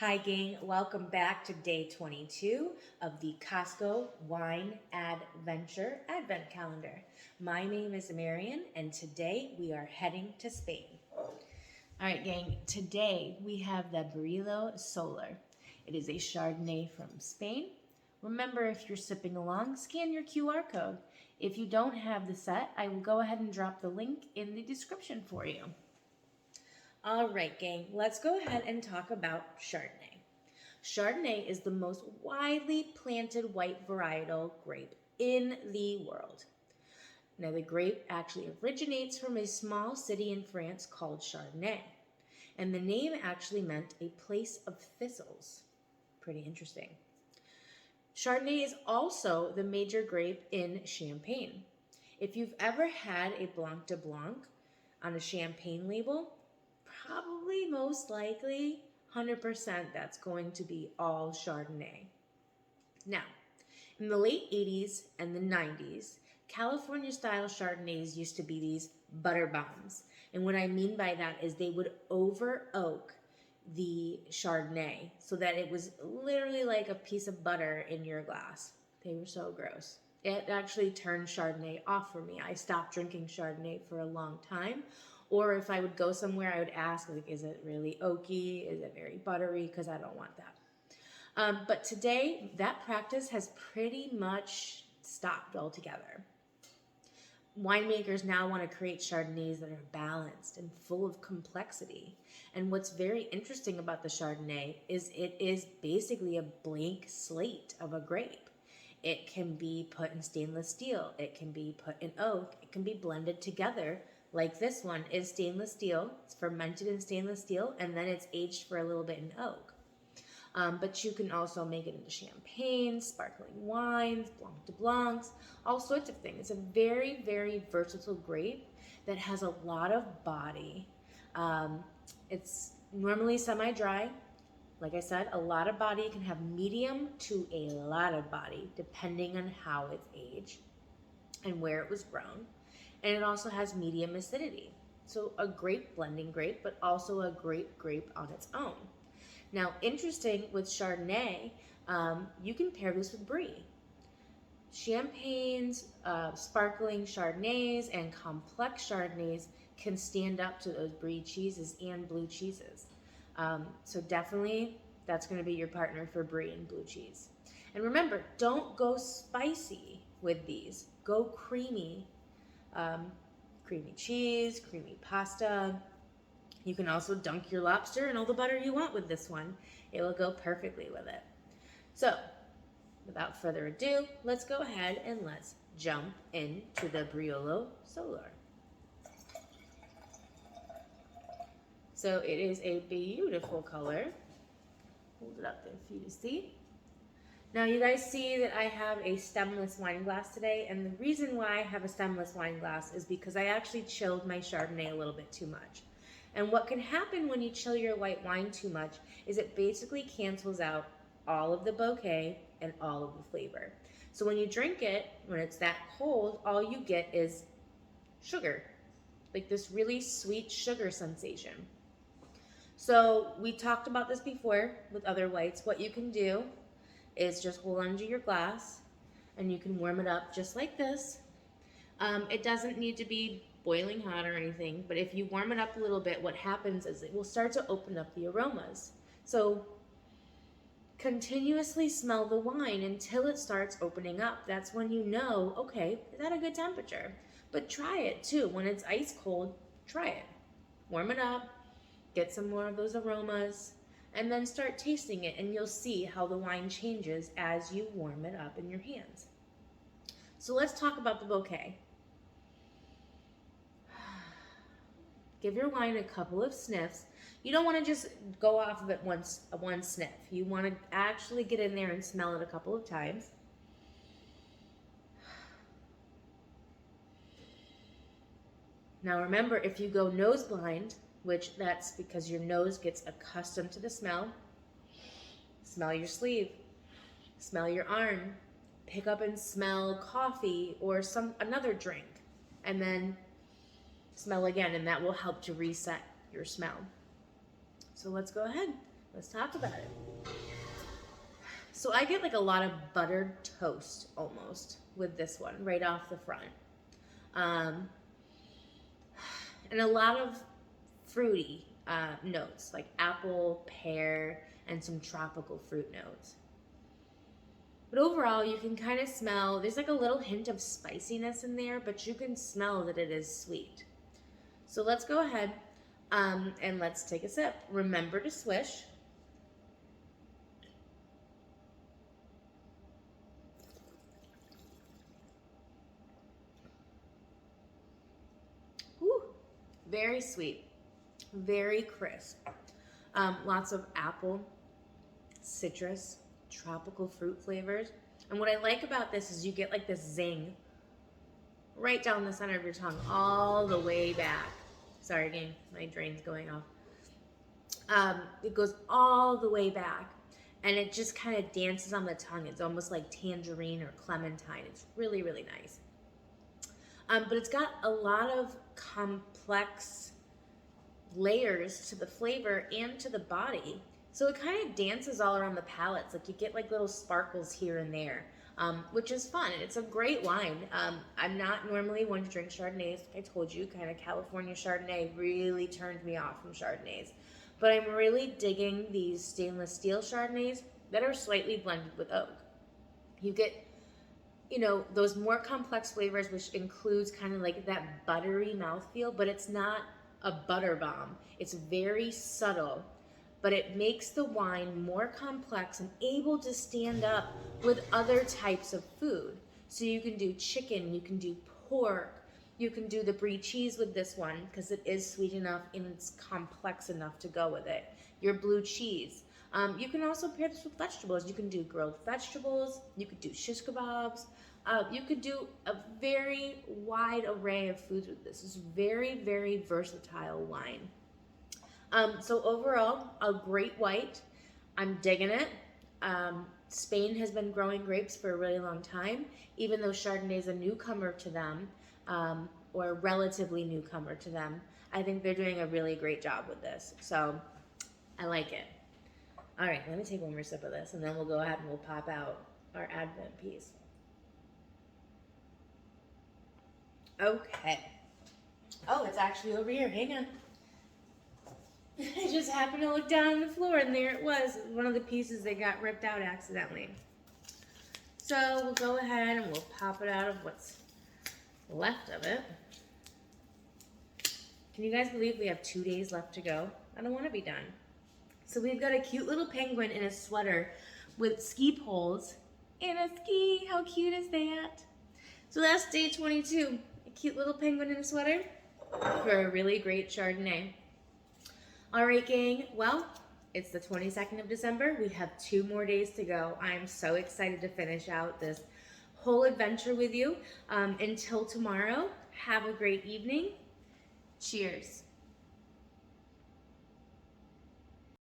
Hi, gang. Welcome back to day 22 of the Costco Wine Adventure Advent Calendar. My name is Marion, and today we are heading to Spain. All right, gang. Today we have the Barilo Solar. It is a Chardonnay from Spain. Remember, if you're sipping along, scan your QR code. If you don't have the set, I will go ahead and drop the link in the description for you. All right, gang, let's go ahead and talk about Chardonnay. Chardonnay is the most widely planted white varietal grape in the world. Now, the grape actually originates from a small city in France called Chardonnay, and the name actually meant a place of thistles. Pretty interesting. Chardonnay is also the major grape in Champagne. If you've ever had a Blanc de Blanc on a Champagne label, probably most likely 100% that's going to be all Chardonnay. Now, in the late 80s and the 90s, California style Chardonnays used to be these butter bombs. And what I mean by that is they would over oak the Chardonnay so that it was literally like a piece of butter in your glass. They were so gross. It actually turned Chardonnay off for me. I stopped drinking Chardonnay for a long time. Or if I would go somewhere, I would ask, like, is it really oaky? Is it very buttery? Because I don't want that. But today, that practice has pretty much stopped altogether. Winemakers now want to create Chardonnays that are balanced and full of complexity. And what's very interesting about the Chardonnay is it is basically a blank slate of a grape. It can be put in stainless steel. It can be put in oak. It can be blended together. Like this one is stainless steel. It's fermented in stainless steel, and then it's aged for a little bit in oak. But you can also make it into champagne, sparkling wines, Blanc de Blancs, all sorts of things. It's a very, very versatile grape that has a lot of body. It's normally semi-dry. Like I said, a lot of body. It can have medium to a lot of body, depending on how it's aged and where it was grown. And it also has medium acidity. So a great blending grape, but also a great grape on its own. Now, interesting with Chardonnay, you can pair this with Brie. Champagnes, sparkling Chardonnays, and complex Chardonnays can stand up to those Brie cheeses and blue cheeses. So definitely, that's going to be your partner for Brie and blue cheese. And remember, don't go spicy with these. Go creamy. Creamy cheese, creamy pasta. You can also dunk your lobster in all the butter you want with this one. It will go perfectly with it. So, without further ado, let's go ahead and let's jump into the Barilo Solar. So it is a beautiful color. Hold it up there for you to see. Now you guys see that I have a stemless wine glass today, and the reason why I have a stemless wine glass is because I actually chilled my Chardonnay a little bit too much. And what can happen when you chill your white wine too much is it basically cancels out all of the bouquet and all of the flavor. So when you drink it, when it's that cold, all you get is sugar, like this really sweet sugar sensation. So we talked about this before with other whites. What you can do is just hold onto your glass and you can warm it up just like this. It doesn't need to be boiling hot or anything, but if you warm it up a little bit, what happens is it will start to open up the aromas. So continuously smell the wine until it starts opening up. That's when you know, okay, it's at a good temperature. But try it too. When it's ice cold, try it. Warm it up, get some more of those aromas, and then start tasting it, and you'll see how the wine changes as you warm it up in your hands. So let's talk about the bouquet. Give your wine a couple of sniffs. You don't want to just go off of it one sniff. You want to actually get in there and smell it a couple of times. Now remember, if you go nose blind, which that's because your nose gets accustomed to the smell, smell your sleeve, smell your arm, pick up and smell coffee or another drink, and then smell again, and that will help to reset your smell. So let's go ahead. let's talk about it. So I get like a lot of buttered toast almost with this one right off the front. And a lot of fruity notes like apple, pear, and some tropical fruit notes. But overall, you can kind of smell, there's like a little hint of spiciness in there, but you can smell that it is sweet. So let's go ahead and let's take a sip. Remember to swish. Whew. Very sweet, very crisp. Lots of apple, citrus, tropical fruit flavors. And what I like about this is you get like this zing right down the center of your tongue, all the way back. Sorry, again, my drain's going off. It goes all the way back, and it just kind of dances on the tongue. It's almost like tangerine or clementine. It's really, really nice. But it's got a lot of complex layers to the flavor and to the body. So it kind of dances all around the palate. It's like you get like little sparkles here and there, which is fun. It's a great wine. I'm not normally one to drink Chardonnays. Like I told you, kind of California Chardonnay really turned me off from Chardonnays. But I'm really digging these stainless steel Chardonnays that are slightly blended with oak. You get, you know, those more complex flavors, which includes kind of like that buttery mouthfeel, but it's not a butter bomb. It's very subtle, but it makes the wine more complex and able to stand up with other types of food. So you can do chicken, you can do pork, you can do the brie cheese with this one because it is sweet enough and it's complex enough to go with it. Your blue cheese. You can also pair this with vegetables. You can do grilled vegetables, you could do shish kebabs, you could do a very wide array of foods with this. It's very, very versatile wine. So overall, a great white. I'm digging it. Spain has been growing grapes for a really long time, even though Chardonnay is a newcomer to them, or a relatively newcomer to them. I think they're doing a really great job with this. So I like it. All right, let me take one more sip of this, and then we'll go ahead and we'll pop out our Advent piece. Okay. Oh, it's actually over here. Hang on. I just happened to look down on the floor, and there it was. One of the pieces that got ripped out accidentally. So we'll go ahead and we'll pop it out of what's left of it. Can you guys believe we have 2 days left to go? I don't want to be done. So we've got a cute little penguin in a sweater with ski poles and a ski. How cute is that? So that's day 22. A cute little penguin in a sweater for a really great Chardonnay. All right, gang. Well, it's the 22nd of December. We have 2 more days to go. I'm so excited to finish out this whole adventure with you. Until tomorrow, have a great evening. Cheers.